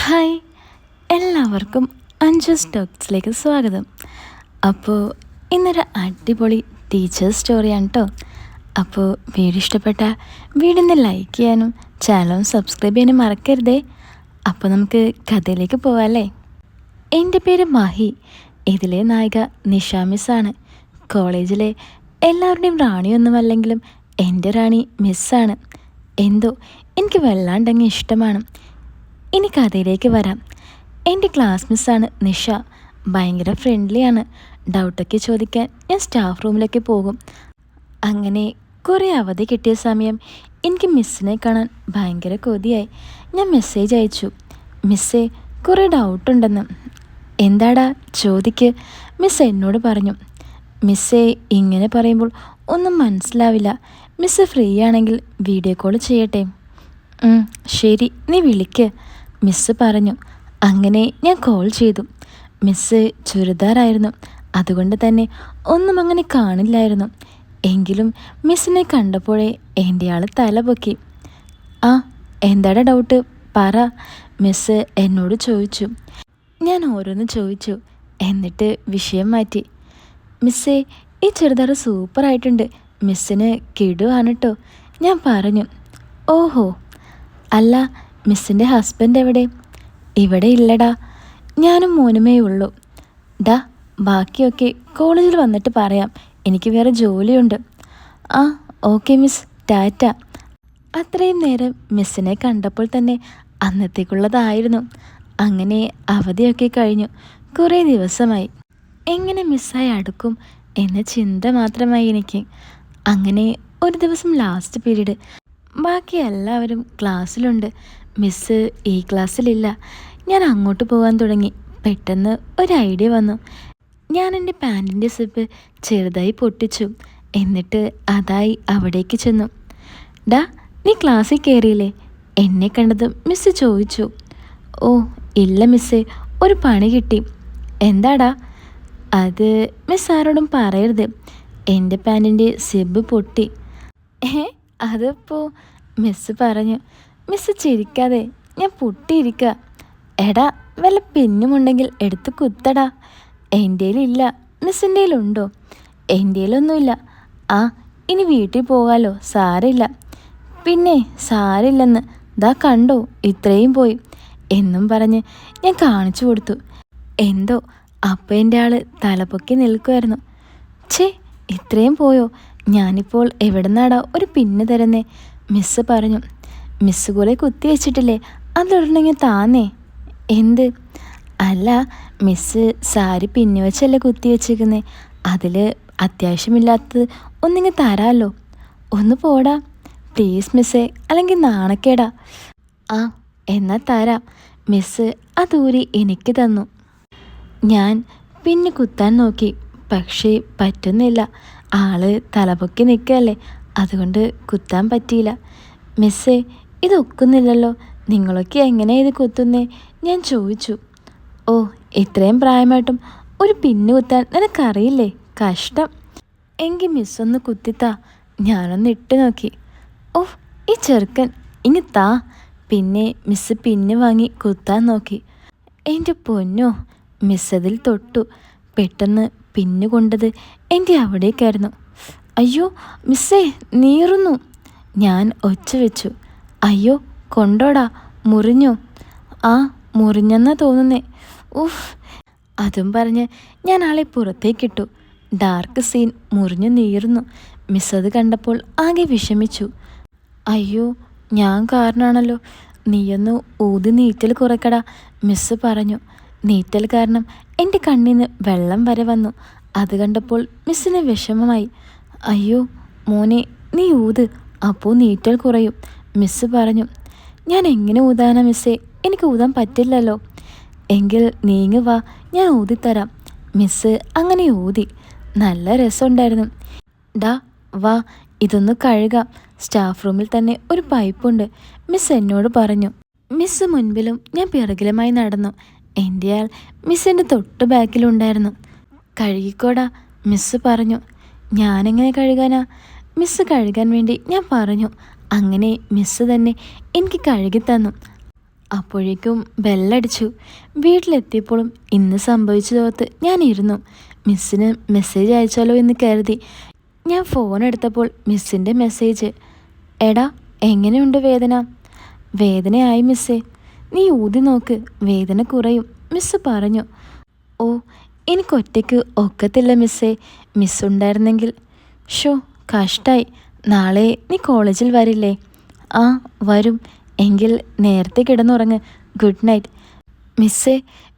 Hi, എല്ലാവർക്കും അഞ്ജസ് ടോക്സിലേക്ക് സ്വാഗതം. അപ്പോൾ ഇന്നൊരു അടിപൊളി ടീച്ചേഴ്സ് സ്റ്റോറിയാണ് കേട്ടോ. അപ്പോൾ വീഡിയോ ഇഷ്ടപ്പെട്ടാൽ വീടിന്ന് ലൈക്ക് ചെയ്യാനും ചാനലും സബ്സ്ക്രൈബ് ചെയ്യാനും മറക്കരുതേ. അപ്പോൾ നമുക്ക് കഥയിലേക്ക് പോവാമല്ലേ. എൻ്റെ പേര് മഹി. ഇതിലെ നായിക നിഷ മിസ്സാണ്. കോളേജിലെ എല്ലാവരുടെയും റാണിയൊന്നുമല്ലെങ്കിലും എൻ്റെ റാണി മിസ്സാണ്. എന്തോ എനിക്ക് വല്ലാണ്ടങ്ങ് ഇഷ്ടമാണ്. ഇനി കഥയിലേക്ക് വരാം. എൻ്റെ ക്ലാസ് മിസ്സാണ് നിഷ. ഭയങ്കര ഫ്രണ്ട്ലിയാണ്. ഡൗട്ടൊക്കെ ചോദിക്കാൻ ഞാൻ സ്റ്റാഫ് റൂമിലേക്ക് പോകും. അങ്ങനെ കുറേ അവധി കിട്ടിയ സമയം എനിക്ക് മിസ്സിനെ കാണാൻ ഭയങ്കര കൊതിയായി. ഞാൻ മെസ്സേജ് അയച്ചു, മിസ്സേ കുറേ ഡൗട്ടുണ്ടെന്ന്. എന്താടാ ചോദിക്ക്, മിസ് എന്നോട് പറഞ്ഞു. മിസ്സേ ഇങ്ങനെ പറയുമ്പോൾ ഒന്നും മനസ്സിലാവില്ല. മിസ്സ് ഫ്രീ ആണെങ്കിൽ വീഡിയോ കോൾ ചെയ്യട്ടെ? ശരി, നീ വിളിക്ക്, മിസ്സ് പറഞ്ഞു. അങ്ങനെ ഞാൻ കോൾ ചെയ്തു. മിസ്സ് ചുരിദാറായിരുന്നു, അതുകൊണ്ട് തന്നെ ഒന്നും അങ്ങനെ കാണില്ലായിരുന്നു. എങ്കിലും മിസ്സിനെ കണ്ടപ്പോഴേ എൻ്റെ ആൾ തല പൊക്കി. എന്താടാ ഡൗട്ട് പറ, മിസ്സ് എന്നോട് ചോദിച്ചു. ഞാൻ ഓരോന്ന് ചോദിച്ചു, എന്നിട്ട് വിഷയം മാറ്റി. മിസ്സേ ഈ ചുരിദാർ സൂപ്പറായിട്ടുണ്ട്, മിസ്സിന് കിടുവാണ് കേട്ടോ, ഞാൻ പറഞ്ഞു. ഓഹോ, അല്ല മിസ്സിൻ്റെ ഹസ്ബൻഡ് എവിടെ? ഇവിടെ ഇല്ലടാ, ഞാനും മോനുമേ ഉള്ളൂ. ഡാ ബാക്കിയൊക്കെ കോളേജിൽ വന്നിട്ട് പറയാം, എനിക്ക് വേറെ ജോലിയുണ്ട്. Okay miss, Tata. അത്രയും നേരം മിസ്സിനെ കണ്ടപ്പോൾ തന്നെ അന്നത്തേക്കുള്ളതായിരുന്നു. അങ്ങനെ അവധിയൊക്കെ കഴിഞ്ഞു. കുറേ ദിവസമായി. എങ്ങനെ മിസ്സായി അടുക്കും എന്ന ചിന്ത മാത്രമായി എനിക്ക്. അങ്ങനെ ഒരു ദിവസം ലാസ്റ്റ് പീരീഡ്. ബാക്കി എല്ലാവരും ക്ലാസ്സിലുണ്ട്. മിസ്സ് ഈ ക്ലാസ്സിലില്ല. ഞാൻ അങ്ങോട്ട് പോകാൻ തുടങ്ങി. പെട്ടെന്ന് ഒരു ഐഡിയ വന്നു. ഞാൻ എൻ്റെ പാൻറ്റിൻ്റെ സിപ്പ് ചെറുതായി പൊട്ടിച്ചു. എന്നിട്ട് അതായി അവിടേക്ക് ചെന്നു. ഡാ നീ ക്ലാസ്സിൽ കയറിയില്ലേ? എന്നെ കണ്ടത് മിസ്സ് ചോദിച്ചു. ഓ ഇല്ല മിസ്സേ, ഒരു പണി കിട്ടി. എന്താടാ? അത് മിസ് ആരോടും പറയരുത്, എൻ്റെ പാൻറ്റിൻ്റെ സിബ് പൊട്ടി. അതിപ്പോൾ മിസ്സ് പറഞ്ഞു. മിസ്സ് ചിരിക്കാതെ, ഞാൻ പൊട്ടിയിരിക്കുക. എടാ വല്ല പിന്നുമുണ്ടെങ്കിൽ എടുത്ത് കുത്തടാ. എൻ്റെയിലില്ല, മിസ്സിൻ്റെയിലുണ്ടോ? എൻ്റെയിലൊന്നുമില്ല. ഇനി വീട്ടിൽ പോകാലോ, സാരമില്ല. പിന്നെ സാരമില്ലെന്ന് ദാ കണ്ടോ, ഇത്രയും പോയി എന്നും പറഞ്ഞ് ഞാൻ കാണിച്ചു കൊടുത്തു. എന്തോ അപ്പം എൻ്റെ ആൾ തലപൊക്കി നിൽക്കുമായിരുന്നു. ഇത്രയും പോയോ? ഞാനിപ്പോൾ എവിടെ നിന്നാടാ ഒരു പിന്ന് തരുന്നേ? മിസ്സ് പറഞ്ഞു. മിസ്സ് കുറെ കുത്തി വെച്ചിട്ടില്ലേ, അതിലിടണമെങ്കിൽ താന്നേ. എന്ത്? അല്ല മിസ്സ് സാരി പിന്നു വെച്ചല്ലേ കുത്തി വെച്ചേക്കുന്നേ, അതിൽ അത്യാവശ്യമില്ലാത്തത് ഒന്നിങ്ങ് തരാമല്ലോ. ഒന്ന് പോടാ പ്ലീസ് മിസ്സേ, അല്ലെങ്കിൽ നാണക്കേടാ. എന്നാൽ തരാം. മിസ്സ് അതൂരി എനിക്ക് തന്നു. ഞാൻ പിന്നെ കുത്താൻ നോക്കി, പക്ഷേ പറ്റുന്നില്ല. ആള് തലപൊക്കി നിൽക്കല്ലേ, അതുകൊണ്ട് കുത്താൻ പറ്റിയില്ല. മിസ്സേ ഇതൊക്കുന്നില്ലല്ലോ, നിങ്ങളൊക്കെ എങ്ങനെയാണ് ഇത് കുത്തുന്നേ? ഞാൻ ചോദിച്ചു. ഓ ഇത്രയും പ്രായമായിട്ടും ഒരു പിന്ന് കുത്താൻ നിനക്കറിയില്ലേ, കഷ്ടം. എങ്കിൽ മിസ്സൊന്ന് കുത്തിത്താ. ഞാനൊന്ന് ഇട്ട് നോക്കി. ഈ ചെറുക്കൻ ഇങ്ങ് താ. പിന്നെ മിസ്സ് പിന്ന് വാങ്ങി കുത്താൻ നോക്കി. എൻ്റെ പൊന്നോ, മിസ് അതിൽ തൊട്ടു. പെട്ടെന്ന് പിന്നു കൊണ്ടത് എൻ്റെ അവിടേക്കായിരുന്നു. അയ്യോ മിസ്സേ, നീറുന്നു. ഞാൻ ഒച്ച വെച്ചു. അയ്യോ കൊണ്ടോടാ, മുറിഞ്ഞോ? മുറിഞ്ഞെന്നാ തോന്നുന്നേ. അതും പറഞ്ഞ് ഞാൻ ആളെ പുറത്തേക്കിട്ടു. ഡാർക്ക് സീൻ, മുറിഞ്ഞു നീറുന്നു. മിസ് അത് കണ്ടപ്പോൾ ആകെ വിഷമിച്ചു. അയ്യോ ഞാൻ കാരണമാണല്ലോ, നീയൊന്ന് ഊതി നീറ്റൽ കുറയ്ക്കടാ, മിസ് പറഞ്ഞു. നീറ്റൽ കാരണം എൻ്റെ കണ്ണിന് വെള്ളം വരെ വന്നു. അത് കണ്ടപ്പോൾ മിസ്സിന് വിഷമമായി. അയ്യോ മോനെ, നീ ഊത്, അപ്പോൾ നീറ്റൽ കുറയും, മിസ്സ് പറഞ്ഞു. ഞാൻ എങ്ങനെ ഊതാനാ മിസ്സേ, എനിക്ക് ഊതാൻ പറ്റില്ലല്ലോ. എങ്കിൽ നീങ്ങ് വാ, ഞാൻ ഊതിത്തരാം. മിസ്സ് അങ്ങനെ ഊതി. നല്ല രസമുണ്ടായിരുന്നു. ഡാ വാ, ഇതൊന്ന് കഴുകാം. സ്റ്റാഫ് റൂമിൽ തന്നെ ഒരു പൈപ്പുണ്ട്, മിസ് എന്നോട് പറഞ്ഞു. മിസ്സ് മുൻപിലും ഞാൻ പിറകിലുമായി നടന്നു. എൻ്റെ ആൾ മിസ്സിൻ്റെ തൊട്ട് ബാക്കിലുണ്ടായിരുന്നു. കഴുകിക്കോടാ, മിസ്സ് പറഞ്ഞു. ഞാനെങ്ങനെ കഴുകാനാ? മിസ്സ് കഴുകാൻ വേണ്ടി ഞാൻ പറഞ്ഞു. അങ്ങനെ മിസ്സ് തന്നെ എനിക്ക് കഴുകി തന്നു. അപ്പോഴേക്കും ബെല്ലടിച്ചു. വീട്ടിലെത്തിയപ്പോഴും ഇന്ന് സംഭവിച്ചതോർത്ത് ഞാൻ ഇരുന്നു. മിസ്സിന് മെസ്സേജ് അയച്ചാലോ എന്ന് കരുതി. ഞാൻ ഫോൺ എടുത്തപ്പോൾ മിസ്സിൻ്റെ മെസ്സേജ്. എടാ, എങ്ങനെയുണ്ട് വേദന? വേദനയായി മിസ്സേ. നീ ഊതി നോക്ക്, വേദന കുറയും, മിസ്സ് പറഞ്ഞു. ഓ, എനിക്കൊറ്റയ്ക്ക് ഒക്കത്തില്ല മിസ്സേ. മിസ്സുണ്ടായിരുന്നെങ്കിൽ. ഷോ, കഷ്ടായി. നാളെ നീ കോളേജിൽ വരില്ലേ? ആ, വരും. എങ്കിൽ നേരത്തെ കിടന്നുറങ്ങ്. Good night. മിസ്സേ,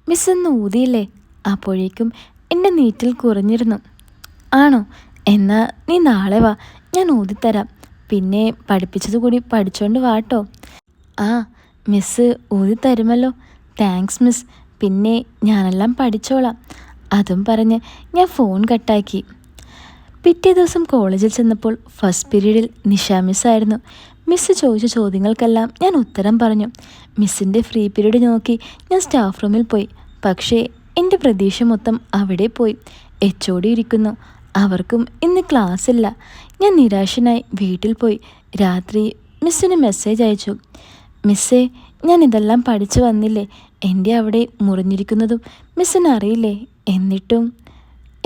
മിസ്സൊന്ന് ഊതിയില്ലേ? അപ്പോഴേക്കും എൻ്റെ നീറ്റിൽ കുറഞ്ഞിരുന്നു. ആണോ? എന്നാൽ നീ നാളെ വാ, ഞാൻ ഊതിത്തരാം. പിന്നെ പഠിപ്പിച്ചതുകൂടി പഠിച്ചോണ്ട് വാട്ടോ. ആ, മിസ്സ് ഊതിത്തരുമല്ലോ. Thanks miss. പിന്നെ ഞാനെല്ലാം പഠിച്ചോളാം. അതും പറഞ്ഞ് ഞാൻ ഫോൺ കട്ടാക്കി. പിറ്റേ ദിവസം കോളേജിൽ ചെന്നപ്പോൾ ഫസ്റ്റ് പീരീഡിൽ നിഷ മിസ്സായിരുന്നു. മിസ്സ് ചോദിച്ച ചോദ്യങ്ങൾക്കെല്ലാം ഞാൻ ഉത്തരം പറഞ്ഞു. മിസ്സിൻ്റെ ഫ്രീ പീരീഡ് നോക്കി ഞാൻ സ്റ്റാഫ് റൂമിൽ പോയി. പക്ഷേ എൻ്റെ പ്രതീക്ഷ മൊത്തം അവിടെ പോയി. എച്ച്.ഒ.ഡി ഇരിക്കുന്നു. അവർക്കും ഇന്ന് ക്ലാസ് ഇല്ല. ഞാൻ നിരാശനായി വീട്ടിൽ പോയി. രാത്രി മിസ്സിന് മെസ്സേജ് അയച്ചു. മിസ്സേ, ഞാൻ ഇതെല്ലാം പഠിച്ചു വന്നില്ലേ? എൻ്റെ അവിടെ മുറിഞ്ഞിരിക്കുന്നതും മിസ്സിന് അറിയില്ലേ? എന്നിട്ടും.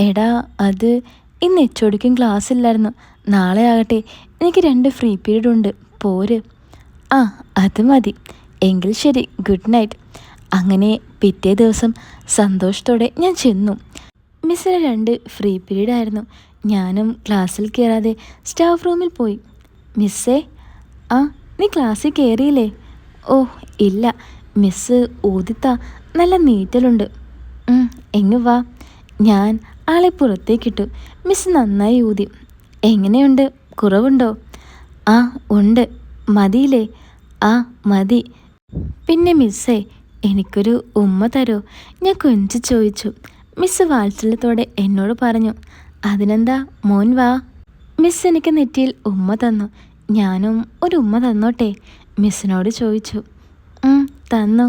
എടാ, അത് ഇന്ന് എച്ച്.ഒ.ഡിക്കും ക്ലാസ് ഇല്ലായിരുന്നു. നാളെ ആകട്ടെ, എനിക്ക് 2 ഫ്രീ പീരീഡ് ഉണ്ട്. പോര്. ആ, അത് മതി. എങ്കിൽ ശരി, ഗുഡ് നൈറ്റ്. അങ്ങനെ പിറ്റേ ദിവസം സന്തോഷത്തോടെ ഞാൻ ചെന്നു. മിസ്സിന് 2 ഫ്രീ പീരീഡ് ആയിരുന്നു. ഞാനും ക്ലാസ്സിൽ കയറാതെ സ്റ്റാഫ് റൂമിൽ പോയി. മിസ്സേ. ആ, നീ ക്ലാസ്സിൽ കയറിയില്ലേ? ഓ ഇല്ല, മിസ്സ് ഊതിത്താ, നല്ല നീറ്റലുണ്ട്. എങ്ങ് വാ. ഞാൻ ആളെ പുറത്തേക്കിട്ടു. മിസ് നന്നായി ഊതി. എങ്ങനെയുണ്ട്? കുറവുണ്ടോ? ആ, ഉണ്ട്. മതിയില്ലേ? ആ, മതി. പിന്നെ മിസ്സേ, എനിക്കൊരു ഉമ്മ തരോ? ഞാൻ കൊഞ്ചി ചോദിച്ചു. മിസ്സ് വാത്സല്യത്തോടെ എന്നോട് പറഞ്ഞു. അതിനെന്താ, മോൻ വാ. മിസ് എനിക്ക് നെറ്റിയിൽ ഉമ്മ തന്നു. ഞാനും ഒരു ഉമ്മ തന്നോട്ടെ? മിസ്സിനോട് ചോദിച്ചു. തന്നു.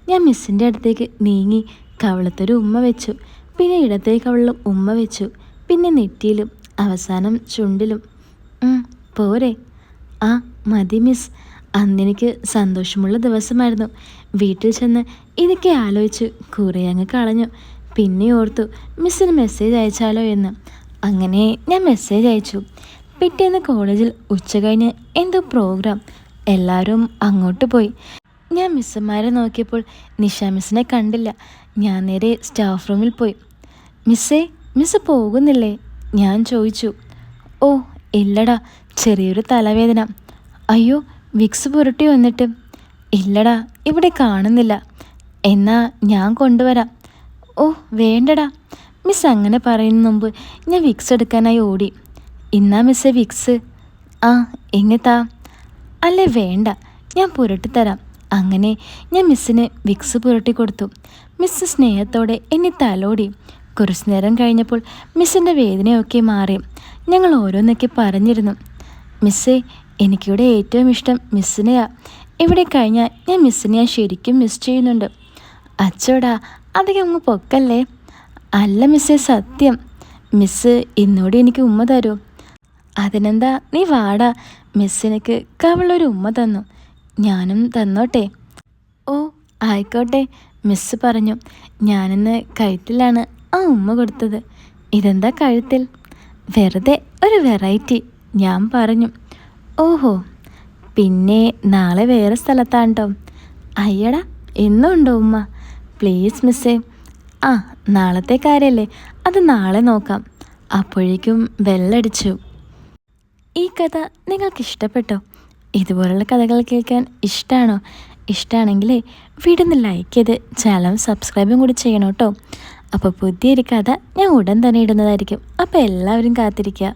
ഞാൻ മിസ്സിൻ്റെ അടുത്തേക്ക് നീങ്ങി കവിളത്തൊരു ഉമ്മ വെച്ചു. പിന്നെ ഇടത്തേ കവിളിലും ഉമ്മ വെച്ചു. പിന്നെ നെറ്റിയിലും, അവസാനം ചുണ്ടിലും. പോരെ? ആ, മതി മിസ്. അന്നെനിക്ക് സന്തോഷമുള്ള ദിവസമായിരുന്നു. വീട്ടിൽ ചെന്ന് ഇതൊക്കെ ആലോചിച്ച് കുറേ അങ്ങ് കളഞ്ഞു. പിന്നെ ഓർത്തു മിസ്സിന് മെസ്സേജ് അയച്ചാലോ എന്ന്. അങ്ങനെ ഞാൻ മെസ്സേജ് അയച്ചു. പിറ്റേന്ന് കോളേജിൽ ഉച്ച കഴിഞ്ഞ് എന്തോ പ്രോഗ്രാം. എല്ലാവരും അങ്ങോട്ട് പോയി. ഞാൻ മിസ്സുമാരെ നോക്കിയപ്പോൾ നിഷ മിസ്സിനെ കണ്ടില്ല. ഞാൻ നേരെ സ്റ്റാഫ് റൂമിൽ പോയി. മിസ്സേ, മിസ്സ് പോകുന്നില്ലേ? ഞാൻ ചോദിച്ചു. ഓ ഇല്ലടാ, ചെറിയൊരു തലവേദന. അയ്യോ, വിക്സ് പുരട്ടി വന്നിട്ട്? ഇല്ലടാ, ഇവിടെ കാണുന്നില്ല. എന്നാ ഞാൻ കൊണ്ടുവരാം. ഓ വേണ്ടടാ. മിസ് അങ്ങനെ പറയുന്ന മുമ്പ് ഞാൻ വിക്സ് എടുക്കാനായി ഓടി. ഇന്നാ മിസ്സേ വിക്സ്. ആ, എങ്ങത്താ? അല്ലേ വേണ്ട, ഞാൻ പുരട്ടിത്തരാം. അങ്ങനെ ഞാൻ മിസ്സിന് വിക്സ് പുരട്ടി കൊടുത്തു. മിസ്സ് സ്നേഹത്തോടെ എന്നെ തലോടി. കുറച്ചു നേരം കഴിഞ്ഞപ്പോൾ മിസ്സിൻ്റെ വേദനയൊക്കെ മാറി. ഞങ്ങൾ ഓരോന്നൊക്കെ പറഞ്ഞിരുന്നു. മിസ്സേ, എനിക്കിവിടെ ഏറ്റവും ഇഷ്ടം മിസ്സിനെയാ. ഇവിടെ കഴിഞ്ഞാൽ ഞാൻ മിസ്സിനെ ശരിക്കും മിസ് ചെയ്യുന്നുണ്ട്. അച്ചോടാ, അധികം അങ്ങ് പൊക്കല്ലേ. അല്ല മിസ്സേ, സത്യം. മിസ്സ് ഇന്നോടെ എനിക്ക് ഉമ്മ തരൂ? അതിനെന്താ, നീ വാടാ. മിസ്സിനക്ക് കവളൊരു ഉമ്മ തന്നു. ഞാനും തന്നോട്ടെ? ഓ ആയിക്കോട്ടെ, മിസ്സ് പറഞ്ഞു. ഞാനിന്ന് കഴുത്തിലാണ് ആ ഉമ്മ കൊടുത്തത്. ഇതെന്താ കഴുത്തിൽ? വെറുതെ ഒരു വെറൈറ്റി, ഞാൻ പറഞ്ഞു. ഓഹോ, പിന്നെ നാളെ വേറെ സ്ഥലത്താണ്ടോ? അയ്യടാ, എന്നും ഉണ്ടോ ഉമ്മ? പ്ലീസ് മിസ്സേ. ആ, നാളത്തെ കാര്യമല്ലേ, അത് നാളെ നോക്കാം. അപ്പോഴേക്കും ബെല്ലടിച്ചു. ഈ കഥ നിങ്ങൾക്ക് ഇഷ്ടപ്പെട്ടോ? ഇതുപോലുള്ള കഥകൾ കേൾക്കാൻ ഇഷ്ടമാണോ? ഇഷ്ടമാണെങ്കിലേ വീടൊന്ന് ലൈക്ക് ചെയ്ത് ചാനൽ സബ്സ്ക്രൈബും കൂടി ചെയ്യണം കേട്ടോ. അപ്പോൾ പുതിയൊരു കഥ ഞാൻ ഉടൻ തന്നെ ഇടുന്നതായിരിക്കും. അപ്പോൾ എല്ലാവരും കാത്തിരിക്കുക.